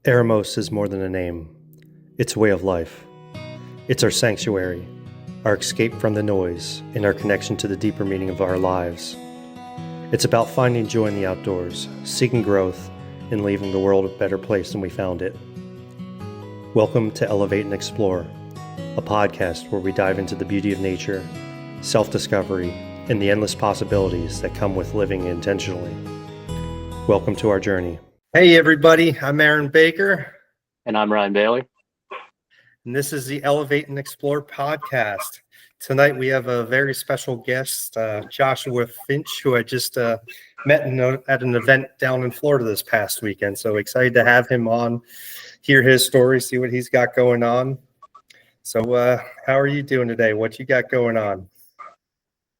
Eremos is more than a name. It's a way of life. It's our sanctuary, our escape from the noise, and our connection to the deeper meaning of our lives. It's about finding joy in the outdoors, seeking growth, and leaving the world a better place than we found it. Welcome to Elevate and Explore, a podcast where we dive into the beauty of nature, self-discovery, and the endless possibilities that come with living intentionally. Welcome to our journey. Hey everybody, I'm Aaron Baker. And I'm Ryan Bailey. And this is the Elevate and Explore podcast. Tonight we have a very special guest, Joshua Finch, who I just met at an event down in Florida this past weekend. So excited to have him on, hear his story, see what he's got going on. So how are you doing today? What you got going on?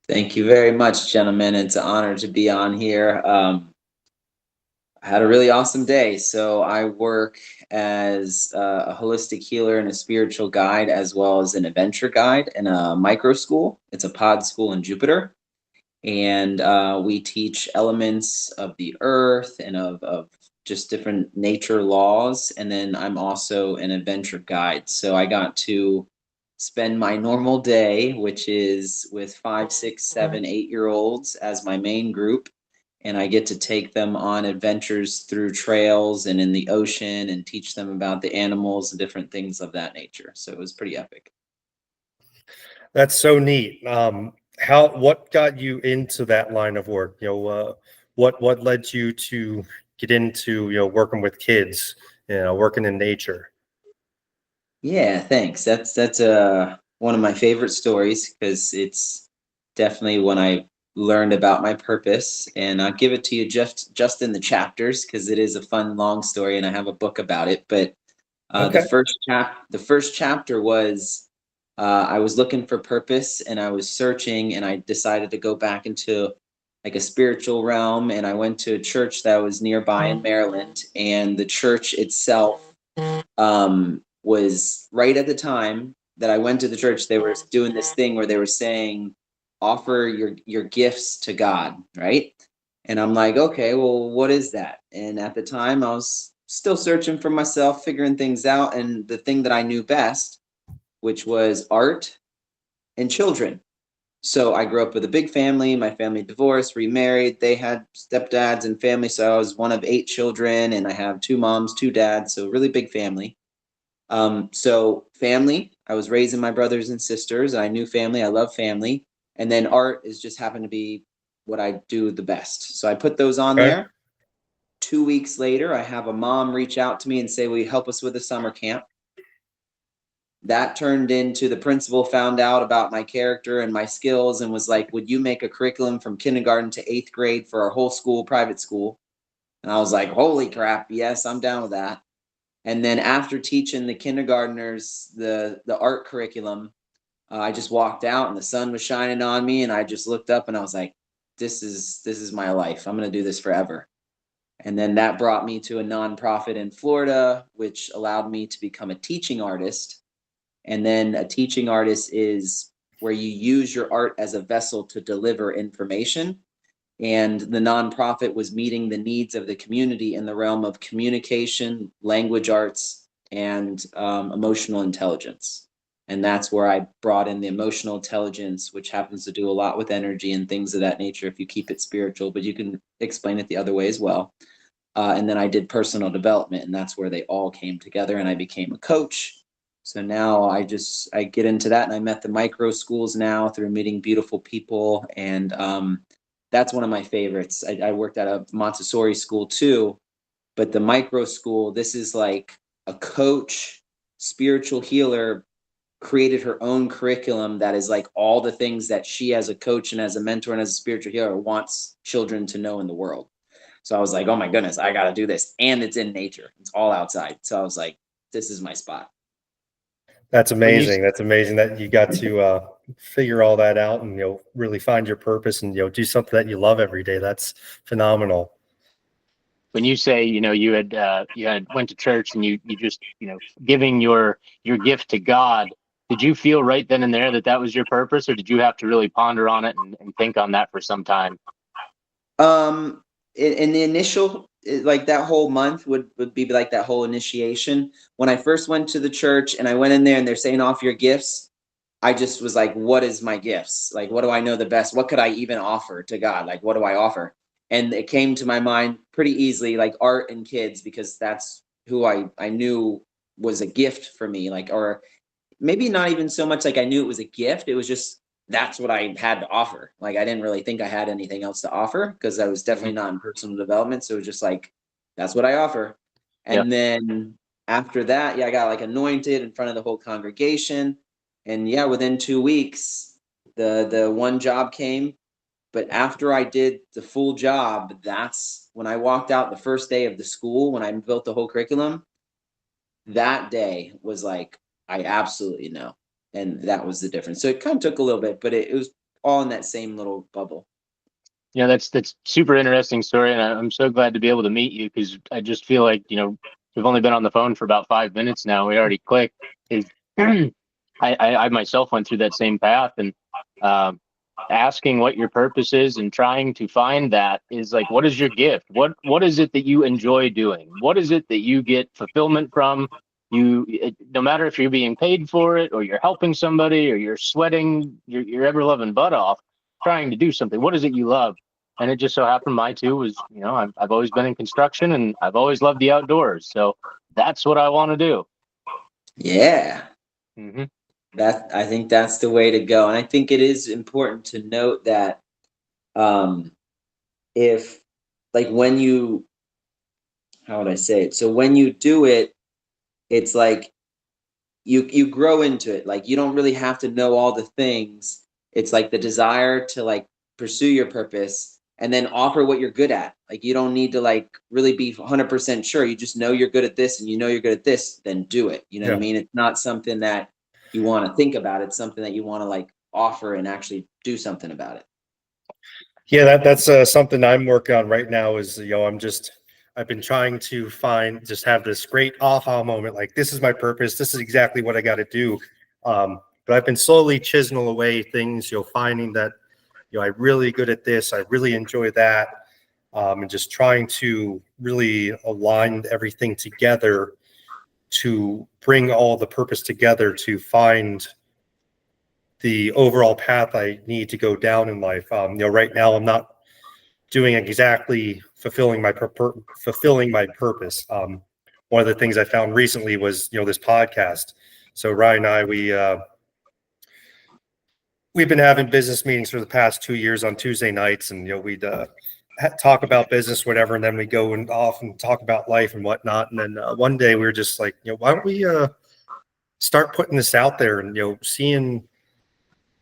Thank you very much, gentlemen. It's an honor to be on here. I had a really awesome day. So I work as a holistic healer and a spiritual guide, as well as an adventure guide in a micro school. It's a pod school in Jupiter. And we teach elements of the earth and of just different nature laws. And then I'm also an adventure guide. So I got to spend my normal day, which is with 5, 6, 7, 8-year-olds as my main group. And I get to take them on adventures through trails and in the ocean and teach them about the animals and different things of that nature. So it was pretty epic. That's so neat. What got you into that line of work? What led you to get into, working with kids, working in nature? Yeah, thanks. That's one of my favorite stories because it's definitely when I learned about my purpose, and I'll give it to you just in the chapters because it is a fun long story and I have a book about it. But Okay. the first chapter was I was looking for purpose and I was searching, and I decided to go back into like a spiritual realm, and I went to a church that was nearby in Maryland, and the church itself was right at the time that I went to the church. They were doing this thing where they were saying, offer your gifts to God, right? And I'm like, okay, well, what is that? And at the time I was still searching for myself, figuring things out, and the thing that I knew best, which was art and children. So I grew up with a big family. My family divorced, remarried. They had stepdads and family. So I was one of 8 children, and I have 2 moms, 2 dads. So really big family. So family, I was raising my brothers and sisters. I knew family. I love family. And then art is just happened to be what I do the best. So I put those on there. 2 weeks later, I have a mom reach out to me and say, will you help us with a summer camp? That turned into the principal found out about my character and my skills and was like, would you make a curriculum from kindergarten to 8th grade for our whole school, private school? And I was like, holy crap, yes, I'm down with that. And then after teaching the kindergartners the art curriculum, I just walked out and the sun was shining on me, and I just looked up and I was like, this is my life. I'm going to do this forever. And then that brought me to a nonprofit in Florida, which allowed me to become a teaching artist. And then a teaching artist is where you use your art as a vessel to deliver information. And the nonprofit was meeting the needs of the community in the realm of communication, language arts, and emotional intelligence. And that's where I brought in the emotional intelligence, which happens to do a lot with energy and things of that nature if you keep it spiritual, but you can explain it the other way as well. And then I did personal development, and that's where they all came together, and I became a coach. So now I get into that, and I met the micro schools now through meeting beautiful people. And that's one of my favorites. I worked at a Montessori school too, but the micro school, this is like a coach, spiritual healer created her own curriculum that is like all the things that she as a coach and as a mentor and as a spiritual healer wants children to know in the world. So I was like, oh my goodness, I got to do this. And it's in nature. It's all outside. So I was like, this is my spot. That's amazing. That's amazing that you got to figure all that out and, really find your purpose and, do something that you love every day. That's phenomenal. When you say, you had went to church and you just, giving your gift to God, did you feel right then and there that was your purpose, or did you have to really ponder on it and think on that for some time? In the initial like that whole month would be like that whole initiation. When I first went to the church and I went in there and they're saying off your gifts, I just was like, what is my gifts? Like, what do I know the best? What could I even offer to God? Like, what do I offer? And it came to my mind pretty easily, like art and kids, because that's who I knew was a gift for me. Like, or maybe not even so much like I knew it was a gift. It was just that's what I had to offer. Like I didn't really think I had anything else to offer because I was definitely not in personal development. So it was just like that's what I offer. Yeah. And then after that, yeah, I got like anointed in front of the whole congregation. And yeah, within 2 weeks, the one job came. But after I did the full job, that's when I walked out the first day of the school when I built the whole curriculum. That day was like, I absolutely know. And that was the difference. So it kind of took a little bit, but it was all in that same little bubble. Yeah, that's super interesting story, and I'm so glad to be able to meet you because I just feel like we've only been on the phone for about 5 minutes now. We already clicked. Is I myself went through that same path, and um, asking what your purpose is and trying to find that is like, what is your gift? What is it that you enjoy doing? What is it that you get fulfillment from? No matter if you're being paid for it or you're helping somebody or you're sweating your ever loving butt off trying to do something. What is it you love? And it just so happened my two was, I've always been in construction and I've always loved the outdoors. So that's what I want to do. Yeah. Hmm. I think that's the way to go. And I think it is important to note that um if like when you how would I say it? So when you do it, it's like you grow into it. Like you don't really have to know all the things. It's like the desire to like pursue your purpose and then offer what you're good at. Like you don't need to like really be 100% sure. You just know you're good at this and you know you're good at this, then do it. You know what I mean? It's not something that you want to think about. It's something that you want to like offer and actually do something about it. Yeah, that's something I'm working on right now. Is I've been trying to have this great aha moment. Like this is my purpose. This is exactly what I got to do. But I've been slowly chiseling away things. Finding that I'm really good at this. I really enjoy that, and just trying to really align everything together to bring all the purpose together to find the overall path I need to go down in life. Right now I'm not doing exactly fulfilling my purpose. One of the things I found recently was this podcast. So Ryan and I we've been having business meetings for the past 2 years on Tuesday nights, and we'd talk about business, whatever, and then we go and off and talk about life and whatnot. And then one day we were just like, why don't we start putting this out there and seeing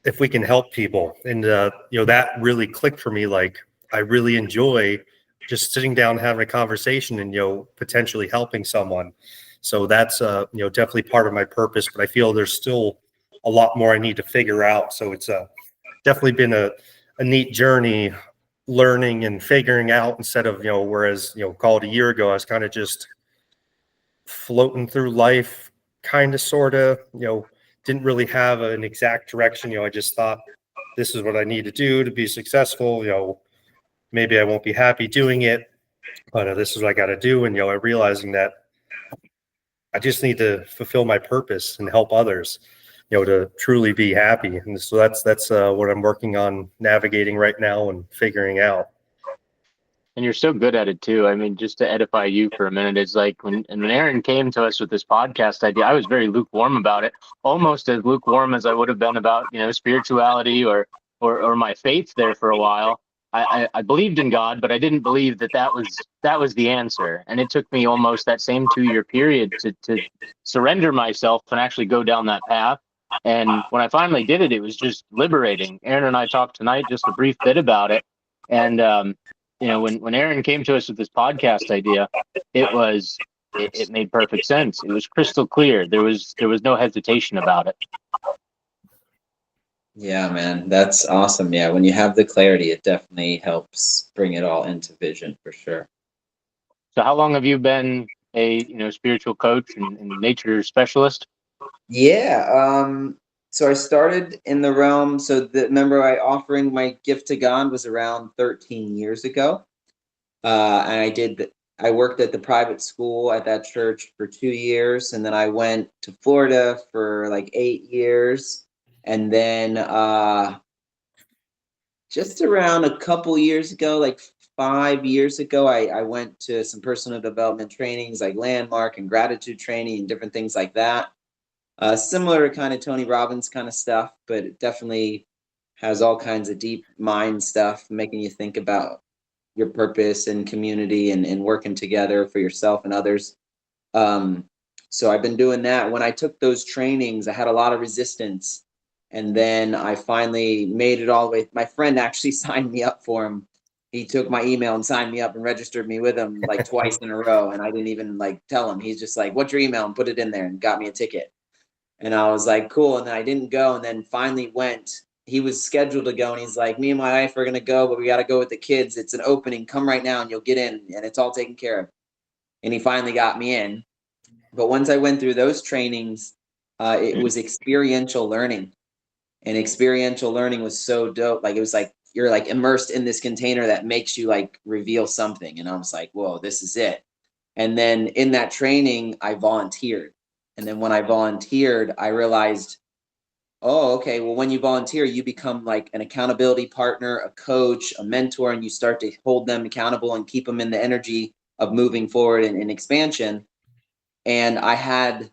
if we can help people. And that really clicked for me. Like I really enjoy just sitting down having a conversation and potentially helping someone. So that's definitely part of my purpose, but I feel there's still a lot more I need to figure out. So it's definitely been a neat journey, learning and figuring out, instead of whereas call it a year ago I was kind of just floating through life, kind of sort of didn't really have an exact direction. I just thought this is what I need to do to be successful. Maybe I won't be happy doing it, but this is what I got to do. And I'm realizing that I just need to fulfill my purpose and help others to truly be happy. And so that's what I'm working on navigating right now and figuring out. And you're so good at it too. I mean, just to edify you for a minute, it's like when Aaron came to us with this podcast idea, I was very lukewarm about it, almost as lukewarm as I would have been about, spirituality or my faith there for a while. I believed in God, but I didn't believe that was the answer. And it took me almost that same 2-year period to surrender myself and actually go down that path. And when I finally did it, it was just liberating. Aaron and I talked tonight just a brief bit about it. And when Aaron came to us with this podcast idea, it made perfect sense. It was crystal clear. There was no hesitation about it. Yeah, man, that's awesome. Yeah, when you have the clarity, it definitely helps bring it all into vision for sure. So how long have you been a spiritual coach and nature specialist? Yeah, so I started in the realm. So remember, I offering my gift to God was around 13 years ago, and I worked at the private school at that church for 2 years, and then I went to Florida for like 8 years, and then just around a couple years ago, like 5 years ago, I went to some personal development trainings like landmark and gratitude training and different things like that. Similar to kind of Tony Robbins kind of stuff, but it definitely has all kinds of deep mind stuff, making you think about your purpose and community and working together for yourself and others. Um, so I've been doing that. When I took those trainings, I had a lot of resistance. And then I finally made it all the way. My friend actually signed me up for him. He took my email and signed me up and registered me with him like twice in a row. And I didn't even like tell him. He's just like, "What's your email?" and put it in there and got me a ticket. And I was like, cool. And then I didn't go, and then finally went. He was scheduled to go, and he's like, "Me and my wife are going to go, but we got to go with the kids. It's an opening. Come right now and you'll get in, and it's all taken care of." And he finally got me in. But once I went through those trainings, it was experiential learning. And experiential learning was so dope. Like, it was like you're like immersed in this container that makes you like reveal something. And I was like, whoa, this is it. And then in that training, I volunteered. And then when I volunteered, I realized, oh, okay, well, when you volunteer, you become like an accountability partner, a coach, a mentor, and you start to hold them accountable and keep them in the energy of moving forward and expansion. And I had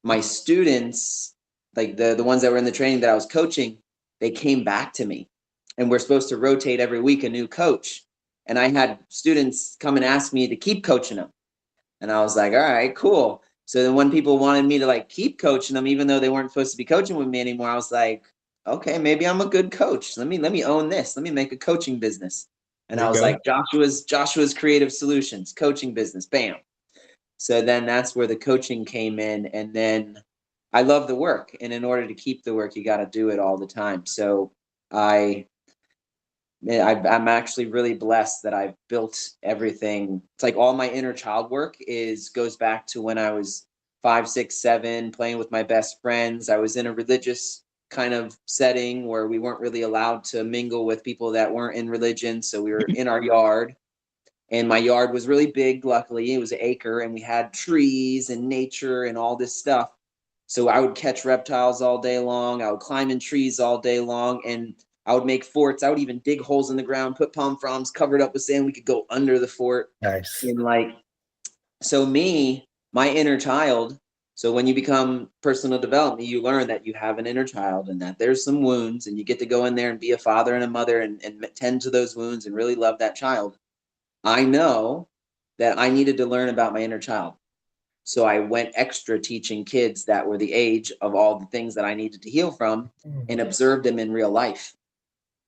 my students, like the ones that were in the training that I was coaching, they came back to me, and we're supposed to rotate every week a new coach. And I had students come and ask me to keep coaching them. And I was like, all right, cool. So then when people wanted me to like keep coaching them, even though they weren't supposed to be coaching with me anymore, I was like, okay, maybe I'm a good coach. Let me own this. Let me make a coaching business. And There I you was go. like, Joshua's Creative Solutions, coaching business. Bam. So then that's where the coaching came in. And then I love the work. And in order to keep the work, you got to do it all the time. So I'm actually really blessed that I've built everything. It's like all my inner child work goes back to when I was 5, 6, 7, playing with my best friends. I was in a religious kind of setting where we weren't really allowed to mingle with people that weren't in religion. So we were in our yard, and my yard was really big. Luckily, it was an acre, and we had trees and nature and all this stuff. So I would catch reptiles all day long. I would climb in trees all day long, and I would make forts. I would even dig holes in the ground, put palm fronds covered up with sand. We could go under the fort. Nice. And like, so my inner child. So when you become personal development, you learn that you have an inner child and that there's some wounds, and you get to go in there and be a father and a mother and tend to those wounds and really love that child. I know that I needed to learn about my inner child. So I went extra teaching kids that were the age of all the things that I needed to heal from, and observed them in real life.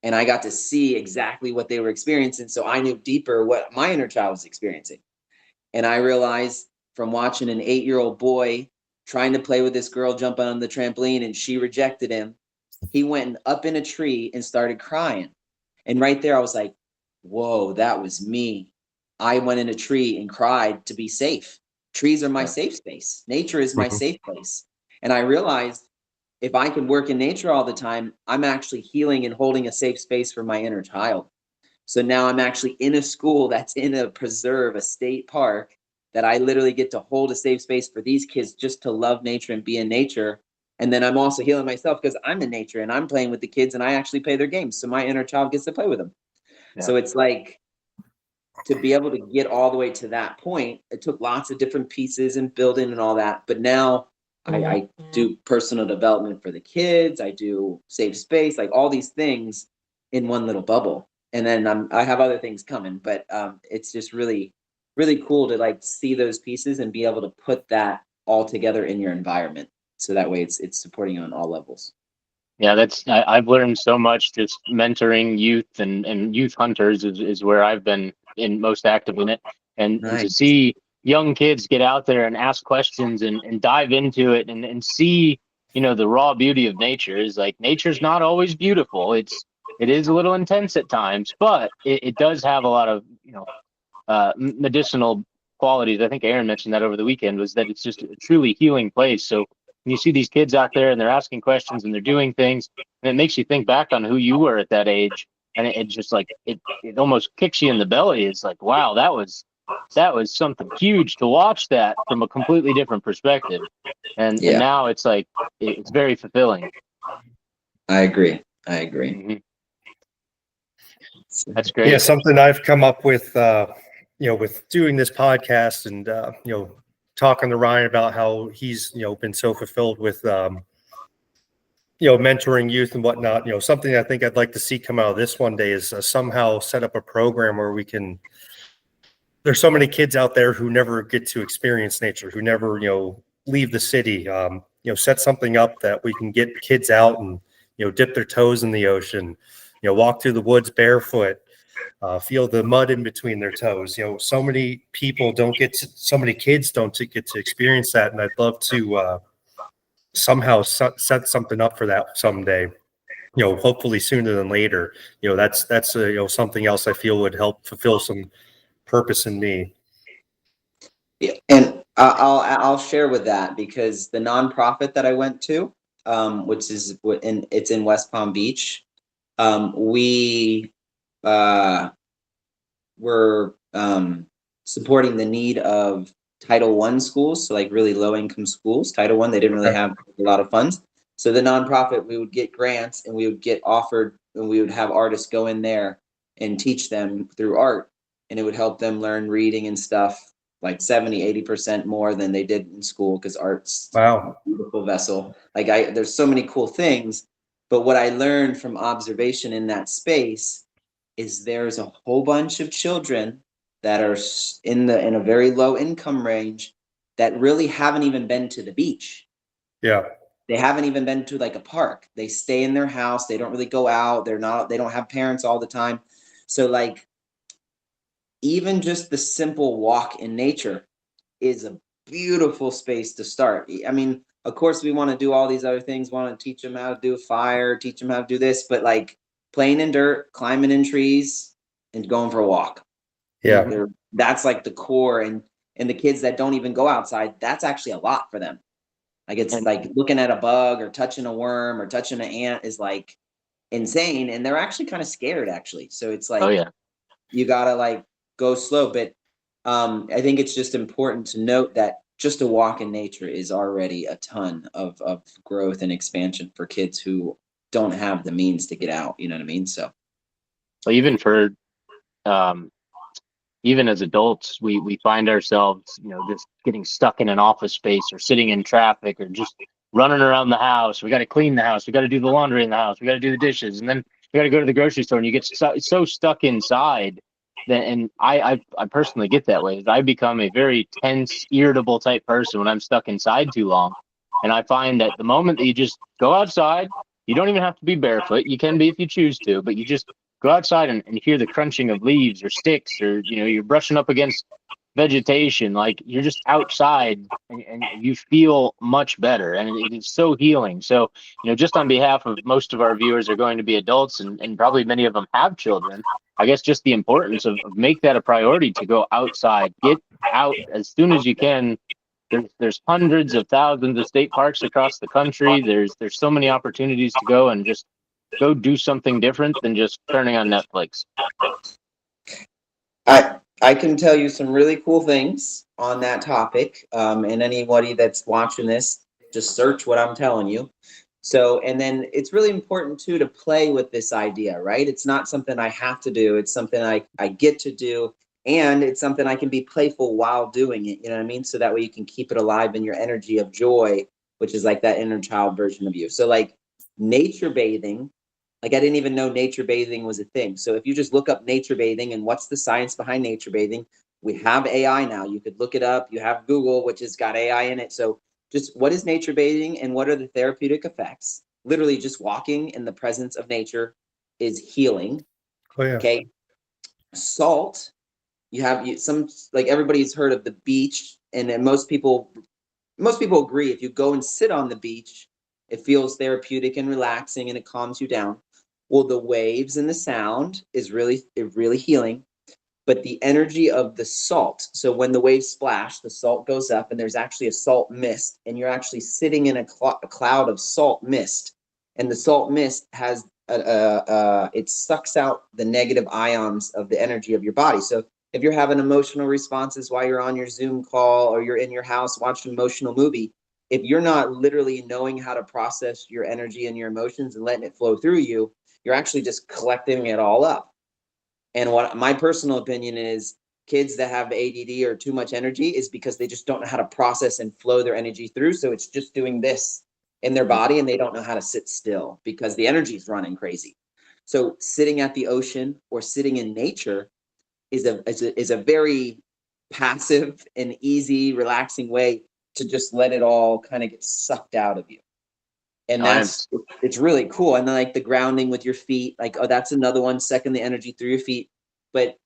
And I got to see exactly what they were experiencing. So I knew deeper what my inner child was experiencing. And I realized from watching an 8-year-old boy trying to play with this girl jumping on the trampoline, and she rejected him, he went up in a tree and started crying. And right there, I was like, whoa, that was me. I went in a tree and cried to be safe. Trees are my safe space. Nature is my safe place. And I realized if I could work in nature all the time, I'm actually healing and holding a safe space for my inner child. So now I'm actually in a school that's in a preserve, a state park, that I literally get to hold a safe space for these kids just to love nature and be in nature. And then I'm also healing myself because I'm in nature and I'm playing with the kids and I actually play their games. So my inner child gets to play with them. Yeah. So it's like, to be able to get all the way to that point, it took lots of different pieces and building and all that. But now I do personal development for the kids. I do safe space, like all these things in one little bubble. And then I have other things coming, but it's just really, really cool to like see those pieces and be able to put that all together in your environment. So that way it's supporting you on all levels. Yeah, I've learned so much just mentoring youth and youth hunters is where I've been in most active in it. And to see young kids get out there and ask questions and dive into it and see, the raw beauty of nature is like nature's not always beautiful. It is a little intense at times, but it does have a lot of, medicinal qualities. I think Aaron mentioned that over the weekend, was that it's just a truly healing place. So when you see these kids out there and they're asking questions and they're doing things, and it makes you think back on who you were at that age. And it just like, it almost kicks you in the belly. It's like, wow, that was that was something huge to watch that from a completely different perspective. And Yeah, now it's like, it's very fulfilling. I agree. Mhm. That's Yeah, great. something I've come up with, with doing this podcast and, talking to Ryan about how he's, been so fulfilled with, mentoring youth and whatnot. Something I think I'd like to see come out of this one day is somehow set up a program where we can. There's so many kids out there who never get to experience nature, who never, leave the city. Set something up that we can get kids out and, dip their toes in the ocean, walk through the woods barefoot, feel the mud in between their toes. So many people don't get to, so many kids don't get to experience that. And I'd love to somehow set something up for that someday, hopefully sooner than later. That's something else I feel would help fulfill some purpose in me. Yeah, and I'll share with that because the nonprofit that I went to, which is it's in West Palm Beach, we were supporting the need of Title I schools, so like really low income schools. Title I, they didn't really have a lot of funds. So the nonprofit, we would get grants and we would get offered, and we would have artists go in there and teach them through art, and it would help them learn reading and stuff like 70-80% more than they did in school, because art's Wow. a beautiful vessel. Like there's so many cool things, but what I learned from observation in that space is there's a whole bunch of children that are in a very low income range that really haven't even been to the beach. Yeah. They haven't even been to like a park. They stay in their house. They don't really go out. They don't have parents all the time. So like even just the simple walk in nature is a beautiful space to start. I mean, of course we want to do all these other things, want to teach them how to do fire, teach them how to do this, but like playing in dirt, climbing in trees, and going for a walk. Yeah. That's like the core. And the kids that don't even go outside, that's actually a lot for them. Like it's And like looking at a bug or touching a worm or touching an ant is like insane, and they're actually kind of scared actually. So it's oh like yeah, you gotta like go slow. But I think it's just important to note that just a walk in nature is already a ton of growth and expansion for kids who don't have the means to get out. You know what I mean? So well, even for um, even as adults, we find ourselves, just getting stuck in an office space or sitting in traffic or just running around the house. We got to clean the house. We got to do the laundry in the house. We got to do the dishes, and then we got to go to the grocery store. And you get so stuck inside that, and I personally get that way. I become a very tense, irritable type person when I'm stuck inside too long. And I find that the moment that you just go outside, you don't even have to be barefoot. You can be if you choose to, but you just go outside and hear the crunching of leaves or sticks, or you're brushing up against vegetation. Like you're just outside, and you feel much better, and it is so healing. So just on behalf of most of our viewers are going to be adults, and probably many of them have children. I guess just the importance of make that a priority to go outside, get out as soon as you can. There's hundreds of thousands of state parks across the country. There's so many opportunities to go and just go do something different than just turning on Netflix. I can tell you some really cool things on that topic. And anybody that's watching this, just search what I'm telling you. So, and then it's really important too to play with this idea, right? It's not something I have to do. It's something I get to do. And it's something I can be playful while doing it. You know what I mean? So that way you can keep it alive in your energy of joy, which is like that inner child version of you. So like nature bathing, like I didn't even know nature bathing was a thing. So if you just look up nature bathing and what's the science behind nature bathing, we have AI now. You could look it up. You have Google, which has got AI in it. So just what is nature bathing and what are the therapeutic effects? Literally just walking in the presence of nature is healing. Oh yeah. Okay. Salt, you have some, like everybody's heard of the beach, and then most people agree if you go and sit on the beach, it feels therapeutic and relaxing and it calms you down. Well, the waves and the sound is really healing, but the energy of the salt. So when the waves splash, the salt goes up, and there's actually a salt mist, and you're actually sitting in a cloud of salt mist, and the salt mist has it sucks out the negative ions of the energy of your body. So if you're having emotional responses while you're on your Zoom call or you're in your house watching an emotional movie, if you're not literally knowing how to process your energy and your emotions and letting it flow through you, you're actually just collecting it all up. And what my personal opinion is, kids that have ADD or too much energy is because they just don't know how to process and flow their energy through. So it's just doing this in their body and they don't know how to sit still because the energy is running crazy. So sitting at the ocean or sitting in nature is a very passive and easy, relaxing way to just let it all kind of get sucked out of you. And I'm it's really cool. And then like the grounding with your feet, like, oh, that's another one, sucking the energy through your feet. But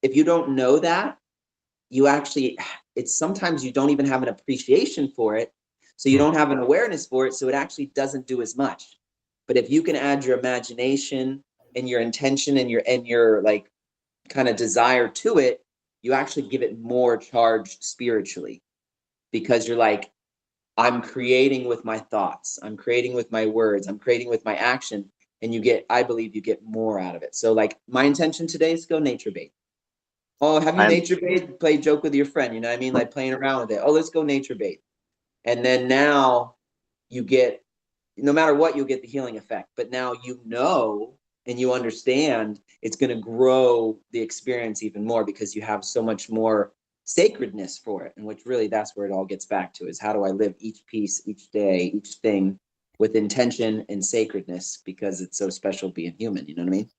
if you don't know that, you actually, it's sometimes you don't even have an appreciation for it. So you don't have an awareness for it. So it actually doesn't do as much. But if you can add your imagination and your intention and your like kind of desire to it, you actually give it more charge spiritually, because you're like, I'm creating with my thoughts, I'm creating with my words, I'm creating with my action. And I believe you get more out of it. So like my intention today is to go nature bait. Oh, have you I'm nature bait? Play joke with your friend, you know what I mean? Like playing around with it. Oh, let's go nature bait. And then now you get, no matter what, you'll get the healing effect. But now you know and you understand it's going to grow the experience even more because you have so much more sacredness for it. And which really, that's where it all gets back to, is how do I live each piece, each day, each thing with intention and sacredness, because it's so special being human. You know what I mean?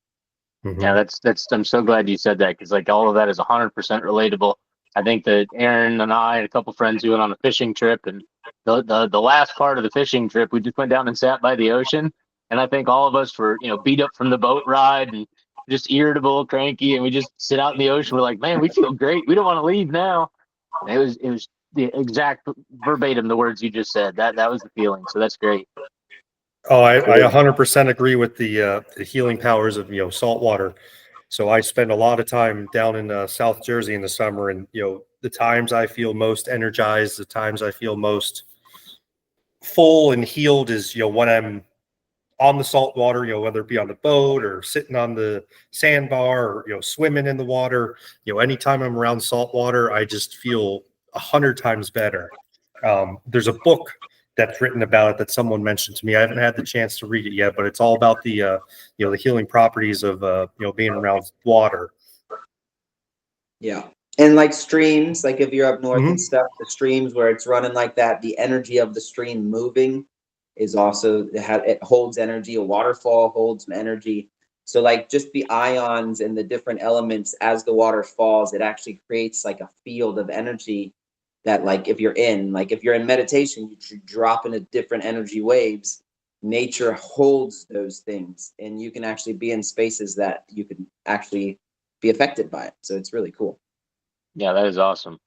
Yeah, that's I'm so glad you said that, because like all of that is 100% relatable. I think that Aaron and I and a couple friends, we went on a fishing trip, and the last part of the fishing trip, we just went down and sat by the ocean. And I think all of us were, beat up from the boat ride and just irritable, cranky, and we just sit out in the ocean. We're like, man, we feel great. We don't want to leave now. And it was the exact verbatim the words you just said. That was the feeling. So that's great. Oh, I Cool. 100% agree with the healing powers of salt water. So I spend a lot of time down in South Jersey in the summer, and the times I feel most energized, the times I feel most full and healed is when I'm on the salt water, whether it be on the boat or sitting on the sandbar or swimming in the water. Anytime I'm around salt water, I just feel 100 times better. There's a book that's written about it that someone mentioned to me. I haven't had the chance to read it yet, but it's all about the healing properties of being around water. Yeah. And like streams, like if you're up north and Mm-hmm. stuff, the streams where it's running like that, the energy of the stream moving is also, it holds energy. A waterfall holds energy. So like just the ions and the different elements as the water falls, it actually creates like a field of energy that, like if you're in meditation, you drop into different energy waves. Nature holds those things, and you can actually be in spaces that you can actually be affected by it. So it's really cool. Yeah, that is awesome.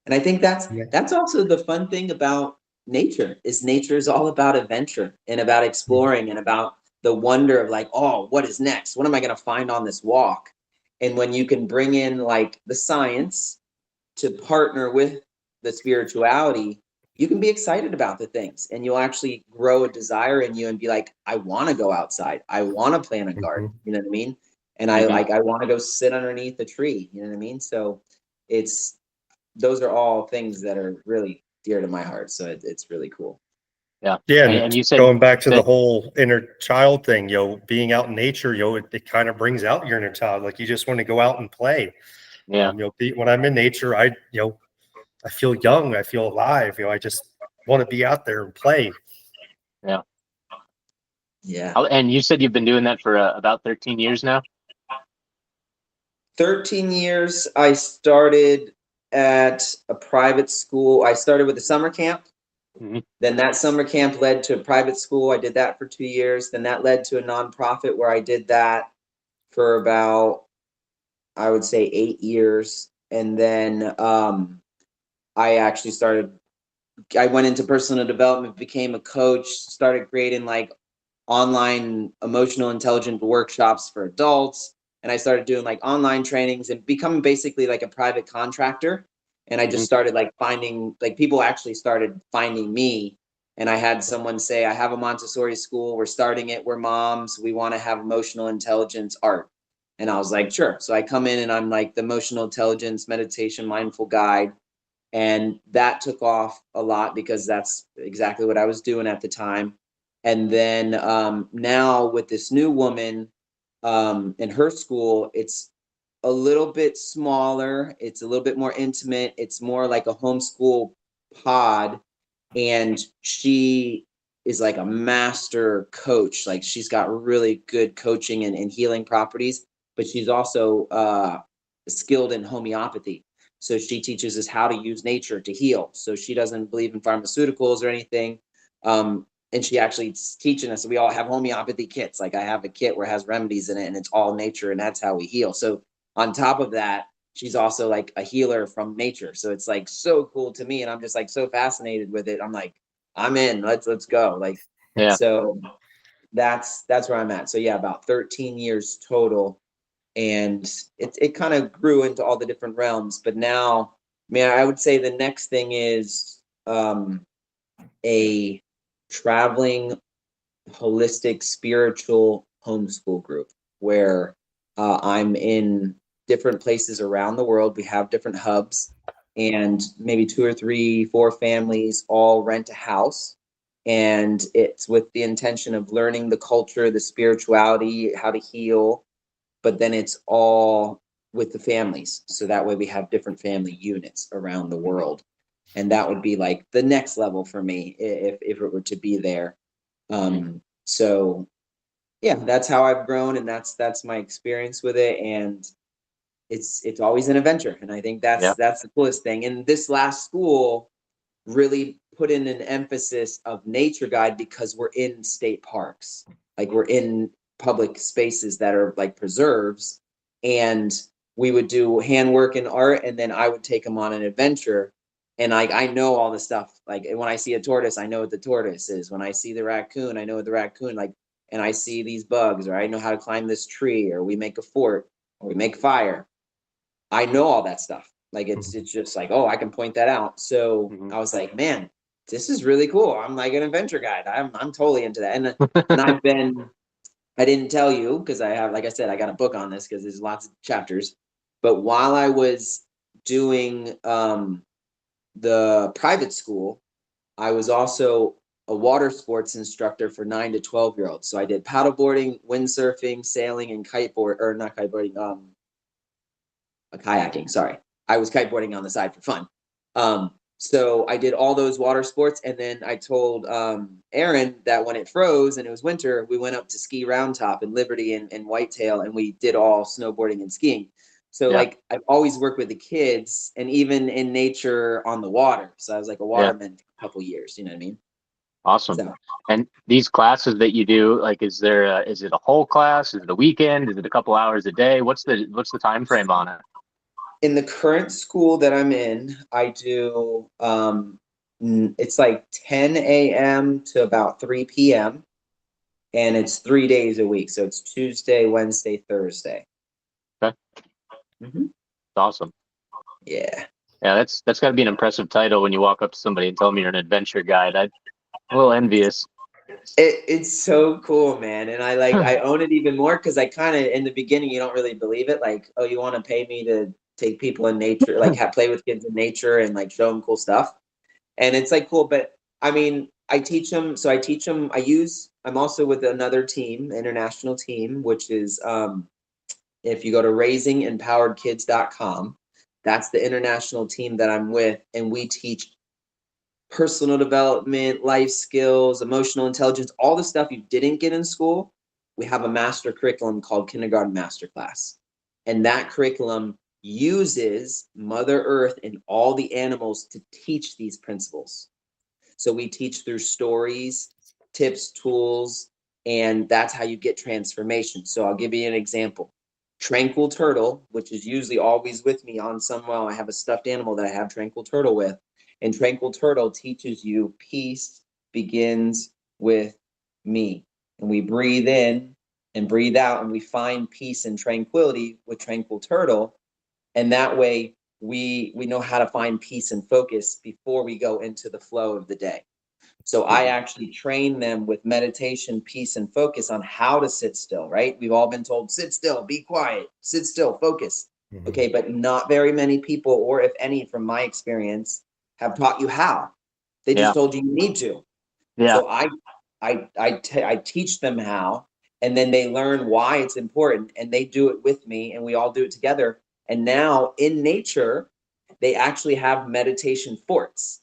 And I think Yeah. that's also the fun thing about nature, is nature is all about adventure and about exploring and about the wonder of like, oh, what is next? What am I going to find on this walk? And when you can bring in like the science to partner with the spirituality, you can be excited about the things, and you'll actually grow a desire in you and be like, I want to go outside. I want to plant a garden. Mm-hmm. You know what I mean? And Mhm. I want to go sit underneath a tree. You know what I mean? So it's, those are all things that are really dear to my heart. So it's really cool. Yeah. Yeah, And and you said going back to the that, whole inner child thing, being out in nature, it kind of brings out your inner child. Like you just want to go out and play. yeah, When I'm in nature, I feel young, I feel alive. I just want to be out there and play. yeah. Yeah. And you said you've been doing that for about 13 years now? 13 years. I started at a private school. I started with a summer camp. Hmm. Then that summer camp led to a private school. I did that for 2 years. Then that led to a nonprofit where I did that for about, I would say, 8 years. And then I actually I went into personal development, became a coach, started creating like online emotional intelligence workshops for adults. And I started doing like online trainings and becoming basically like a private contractor. And I Hmm. just started like finding, like people actually started finding me. And I had someone say, I have a Montessori school. We're starting it. We're moms. We want to have emotional intelligence art. And I was like, sure. So I come in and I'm like the emotional intelligence, meditation, mindful guide. And that took off a lot because that's exactly what I was doing at the time. And then now with this new woman in her school, it's a little bit smaller. It's a little bit more intimate. It's more like a homeschool pod. And she is like a master coach. Like she's got really good coaching and healing properties, but she's also skilled in homeopathy. So she teaches us how to use nature to heal. So she doesn't believe in pharmaceuticals or anything. And she actually is teaching us. We all have homeopathy kits. Like I have a kit where it has remedies in it and it's all nature and that's how we heal. So on top of that, she's also like a healer from nature. So it's like so cool to me. And I'm just like so fascinated with it. I'm like, I'm in, let's go. Like, Yeah. so that's where I'm at. So yeah, about 13 years total. And it kind of grew into all the different realms. But now, man, I would say the next thing is a traveling holistic spiritual homeschool group where I'm in different places around the world. We have different hubs, and maybe 2 or 3, 4 families all rent a house. And it's with the intention of learning the culture, the spirituality, how to heal, but then it's all with the families. So that way we have different family units around the world. And that would be like the next level for me if it were to be there. So yeah, that's how I've grown, and that's my experience with it. And it's always an adventure. And I think Yeah. that's the coolest thing. And this last school really put in an emphasis of nature guide because we're in state parks. Like we're in public spaces that are like preserves. And we would do handwork and art, and then I would take them on an adventure. And like I know all the stuff. Like when I see a tortoise, I know what the tortoise is. When I see the raccoon, I know what the raccoon like. And I see these bugs, or I know how to climb this tree, or we make a fort, or we make fire. I know all that stuff. Like it's just like, oh, I can point that out. So I was like, man, this is really cool. I'm like an adventure guide. I'm totally into that. And I didn't tell you because I have, like I said, I got a book on this because there's lots of chapters. But while I was doing the private school, I was also a water sports instructor for 9 to 12-year-olds. So I did paddleboarding, windsurfing, sailing, and kiteboard, or not kiteboarding, kayaking. Sorry, I was kiteboarding on the side for fun. So I did all those water sports, and then I told Aaron that when it froze and it was winter, we went up to ski Round Top and Liberty and Whitetail, and we did all snowboarding and skiing. So Yeah. like I've always worked with the kids, and even in nature on the water. So I was like a Yeah. waterman for a couple years. You know what I mean? Awesome. So And these classes that you do, like, is it a whole class? Is it a weekend? Is it a couple hours a day? What's the time frame on it? in the current school that I'm in, I do it's like 10 a.m. to about 3 p.m. and it's 3 days a week. So it's Tuesday, Wednesday, Thursday. Okay. Mm-hmm. Awesome. Yeah. Yeah, that's got to be an impressive title when you walk up to somebody and tell them you're an adventure guide. I'm a little envious. It's so cool, man. And I own it even more because I kind of in the beginning you don't really believe it. Like, oh, you want to pay me to take people in nature, like play with kids in nature and like show them cool stuff. And it's like cool, but I mean, I teach them. So I teach them. I'm also with another team, international team, which is if you go to raisingempoweredkids.com, that's the international team that I'm with, and we teach personal development, life skills, emotional intelligence, all the stuff you didn't get in school. We have a master curriculum called Kindergarten Masterclass. And that curriculum uses Mother Earth and all the animals to teach these principles. So we teach through stories, tips, tools, and that's how you get transformation. So I'll give you an example. Tranquil Turtle, which is usually always with me on some well, I have a stuffed animal that I have Tranquil Turtle with. And Tranquil Turtle teaches you peace begins with me. And we breathe in and breathe out, and we find peace and tranquility with Tranquil Turtle. And that way we know how to find peace and focus before we go into the flow of the day. So I actually train them with meditation, peace, and focus on how to sit still, right? We've all been told, sit still, be quiet, sit still, focus. Mhm. Okay, but not very many people, or if any, from my experience, have taught you how. They just Yeah. told you you need to. Yeah. So I teach them how, and then they learn why it's important, and they do it with me, and we all do it together. And now in nature, they actually have meditation forts,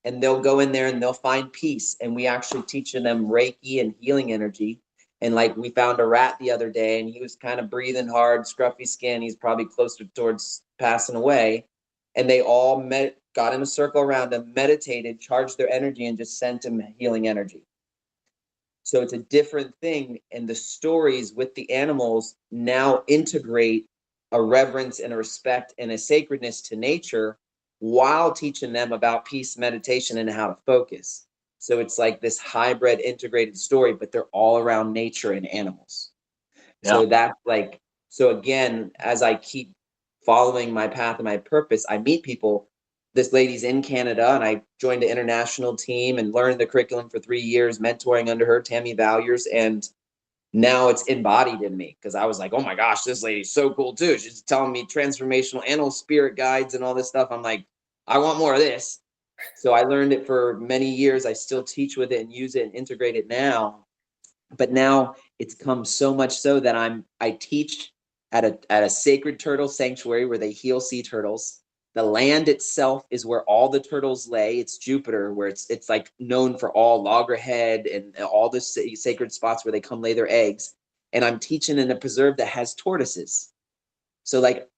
and they'll go in there and they'll find peace. And we actually teaching them Reiki and healing energy. And like we found a rat the other day, and he was kind of breathing hard, scruffy skin. He's probably closer towards passing away. And they all got in a circle around him, meditated, charged their energy, and just sent him healing energy. So it's a different thing. And the stories with the animals now integrate a reverence and a respect and a sacredness to nature while teaching them about peace, meditation, and how to focus. So it's like this hybrid integrated story, but they're all around nature and animals. Yeah. So that's like, so again, as I keep following my path and my purpose, I meet people. This lady's in Canada, and I joined the international team and learned the curriculum for 3 years, mentoring under her, Tammy Valuers. And now it's embodied in me because I was like, oh my gosh, this lady's so cool too. She's telling me transformational animal spirit guides and all this stuff. I'm like, I want more of this. So I learned it for many years. I still teach with it and use it and integrate it now. But now it's come so much so that I teach at a sacred turtle sanctuary where they heal sea turtles. The land itself is where all the turtles lay. It's Jupiter, where it's like known for all loggerhead and all the sacred spots where they come lay their eggs. And I'm teaching in a preserve that has tortoises. So like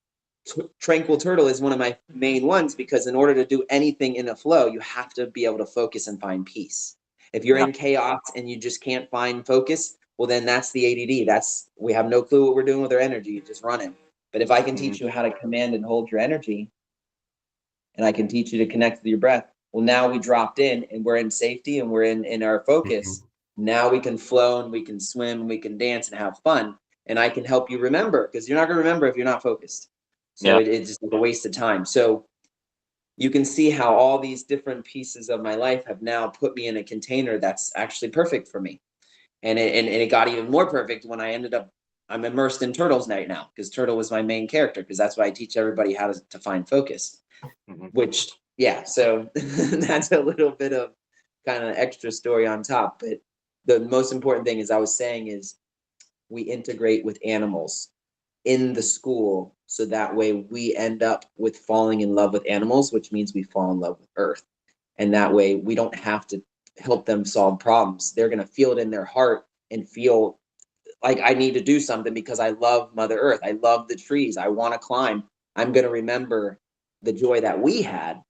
tranquil turtle is one of my main ones, because in order to do anything in a flow, you have to be able to focus and find peace. If you're Yeah. in chaos and you just can't find focus, well, then that's the ADD. That's, we have no clue what we're doing with our energy, just running. But if I can teach you how to command and hold your energy, and I can teach you to connect with your breath, well, now we dropped in and we're in safety and we're in our focus. Mhm. Now we can flow and we can swim and we can dance and have fun. And I can help you remember, because you're not going to remember if you're not focused. So Yeah. it's just like a waste of time. So you can see how all these different pieces of my life have now put me in a container that's actually perfect for me. And it got even more perfect when I ended up, I'm immersed in Turtles Night now, because Turtle was my main character, because that's why I teach everybody how to find focus. Mhm. Which, yeah, so that's a little bit of kind of extra story on top. But the most important thing, as I was saying, is we integrate with animals in the school, so that way we end up with falling in love with animals, which means we fall in love with earth. And that way we don't have to help them solve problems. They're going to feel it in their heart and feel like, I need to do something because I love Mother Earth, I love the trees, I want to climb. I'm going to remember the joy that we had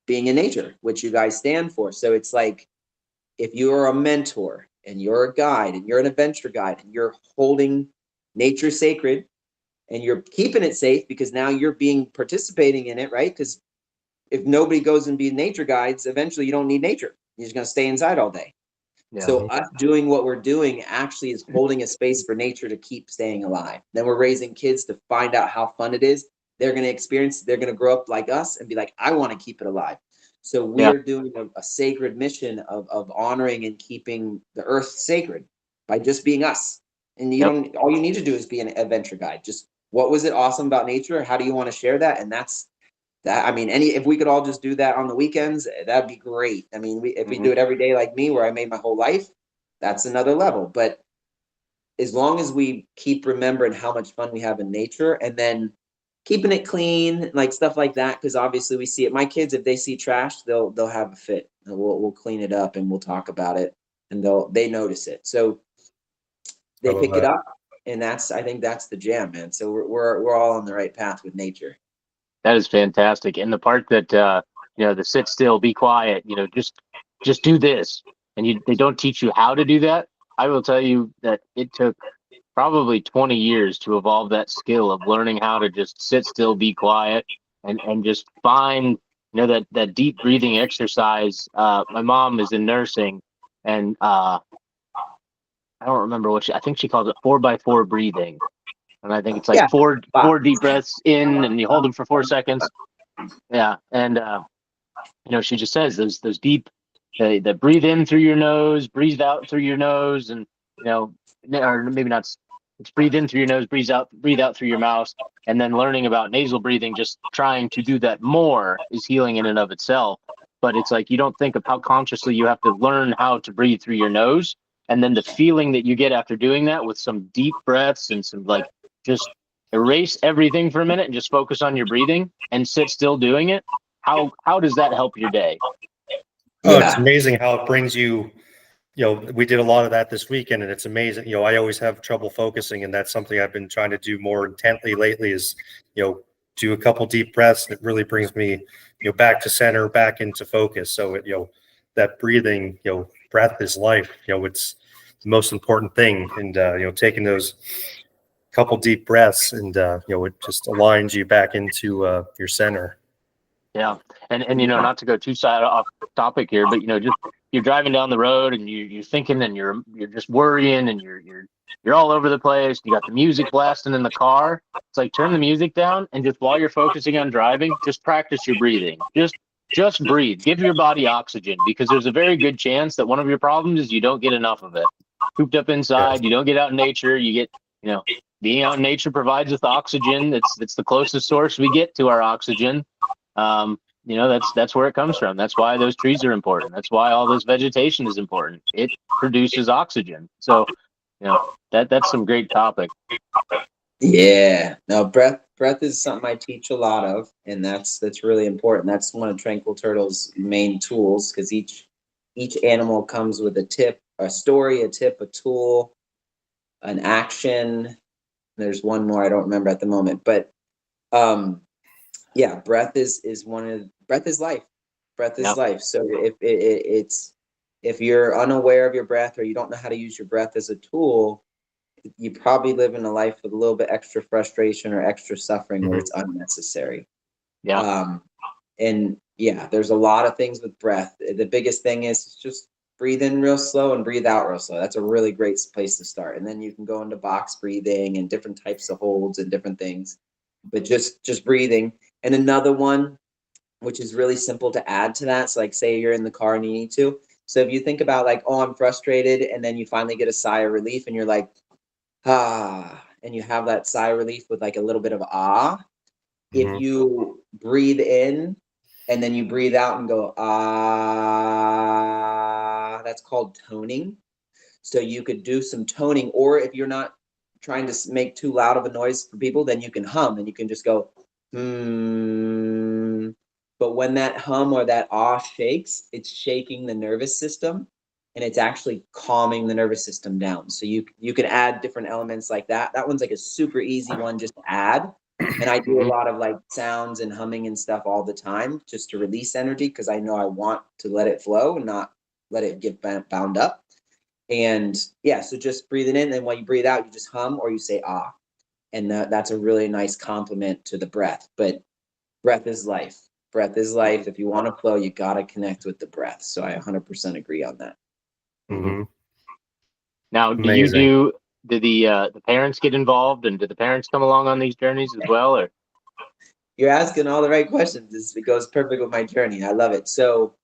being in nature, which you guys stand for. So it's like, if you are a mentor and you're a guide and you're an adventure guide and you're holding nature sacred and you're keeping it safe, because now you're being participating in it, right? Because if nobody goes and be nature guides, eventually you don't need nature. You're just going to stay inside all day. Yeah. So us doing what we're doing actually is holding a space for nature to keep staying alive. Then we're raising kids to find out how fun it is. They're going to experience, they're going to grow up like us and be like, I want to keep it alive. So Yeah. we're doing a sacred mission of honoring and keeping the earth sacred by just being us. And you Yep. don't, all you need to do is be an adventure guide. Just, what was it awesome about nature? How do you want to share that? And that's that. I mean, if we could all just do that on the weekends, that'd be great. I mean, if we Mhm. do it every day like me, where I made my whole life, that's another level. But as long as we keep remembering how much fun we have in nature, and then keeping it clean, like stuff like that, because obviously we see it. My kids, if they see trash, they'll have a fit. And we'll clean it up and we'll talk about it, and they notice it. So I they love pick it that. up, and I think that's the jam, man. So we're all on the right path with nature. That is fantastic. And the part that the sit still, be quiet, just do this. And they don't teach you how to do that. I will tell you that it took probably 20 years to evolve that skill of learning how to just sit still, be quiet, and just find, that deep breathing exercise. My mom is in nursing, and I don't remember I think she calls it 4x4 breathing. And I think it's like Yeah. four deep breaths in, and you hold them for 4 seconds. Yeah. And she just says those deep the breathe in through your nose, breathe out through your nose, and or maybe not. It's breathe in through your nose, breathe out through your mouth, and then learning about nasal breathing, just trying to do that more is healing in and of itself. But it's like you don't think of how consciously you have to learn how to breathe through your nose, and then the feeling that you get after doing that with some deep breaths and some like just erase everything for a minute and just focus on your breathing and sit still doing it. How does that help your day? Oh, it's Yeah. amazing how it brings you. We did a lot of that this weekend, and it's amazing. I always have trouble focusing, and that's something I've been trying to do more intently lately is, do a couple deep breaths. It really brings me, back to center, back into focus. So, that breathing, breath is life. It's the most important thing. And, taking those couple deep breaths and, it just aligns you back into your center. Yeah. And not to go too side off topic here, but just you're driving down the road and you're thinking and you're just worrying and you're all over the place. You got the music blasting in the car. It's like turn the music down and just while you're focusing on driving, just practice your breathing. Just breathe. Give your body oxygen because there's a very good chance that one of your problems is you don't get enough of it. Cooped up inside, you don't get out in nature, you get, being out in nature provides with oxygen. It's the closest source we get to our oxygen. That's where it comes from. That's why those trees are important. That's why all this vegetation is important. It produces oxygen. So, that's some great topic. Yeah. No, breath is something I teach a lot of, and that's really important. That's one of Tranquil Turtle's main tools because each animal comes with a tip, a story, a tip, a tool, an action. There's one more I don't remember at the moment, but yeah, breath is breath is life. Breath is life. So if you're unaware of your breath or you don't know how to use your breath as a tool, you probably live in a life with a little bit extra frustration or extra suffering where it's unnecessary. Yeah. And yeah, there's a lot of things with breath. The biggest thing is just breathe in real slow and breathe out real slow. That's a really great place to start. And then you can go into box breathing and different types of holds and different things. But just breathing. And another one, which is really simple to add to that. So like say you're in the car and you need to. So if you think about like, oh, I'm frustrated, and then you finally get a sigh of relief and you're like, and you have that sigh of relief with like a little bit of ah. If you breathe in and then you breathe out and go ah, that's called toning. So you could do some toning, or if you're not trying to make too loud of a noise for people, then you can hum and you can just go hmm. But when that hum or that ah shakes, it's shaking the nervous system and it's actually calming the nervous system down. So you can add different elements like that. That one's like a super easy one just to add. And I do a lot of like sounds and humming and stuff all the time just to release energy because I know I want to let it flow and not let it get bound up. And yeah, so just breathing in, and while you breathe out, you just hum or you say ah. And that's a really nice compliment to the breath. But breath is life. Breath is life. If you want to flow, you got to connect with the breath. So I 100% agree on that. Now, Amazing. do the parents get involved, and do the parents come along on these journeys as well? Or You're asking all the right questions. It goes perfect with my journey. I love it. So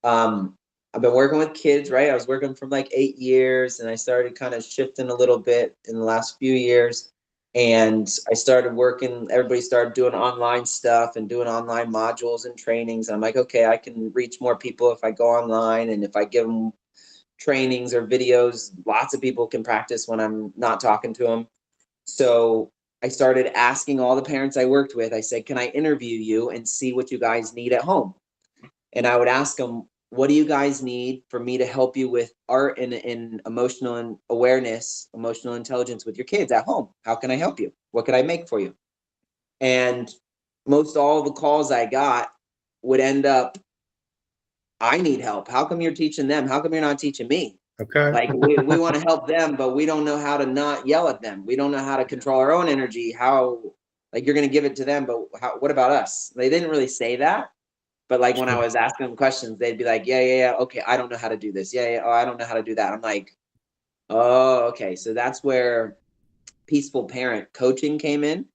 I've been working with kids, right? I was working for like 8 years, and I started kind of shifting a little bit in the last few years. And I started working, everybody started doing online stuff and doing online modules and trainings. I'm like, okay, I can reach more people if I go online, and if I give them trainings or videos, lots of people can practice when I'm not talking to them. So I started asking all the parents I worked with, I said, can I interview you and see what you guys need at home? And I would ask them, what do you guys need for me to help you with art and emotional awareness, emotional intelligence with your kids at home? How can I help you? What could I make for you? And most all the calls I got would end up, I need help. How come you're teaching them? How come you're not teaching me? Okay. Like we want to help them, but we don't know how to not yell at them. We don't know how to control our own energy. How, like, you're going to give it to them, but what about us? They didn't really say that. But like when I was asking them questions, they'd be like, yeah. Okay, I don't know how to do this. Yeah. Oh, I don't know how to do that. I'm like, oh, okay. So that's where Peaceful Parent Coaching came in.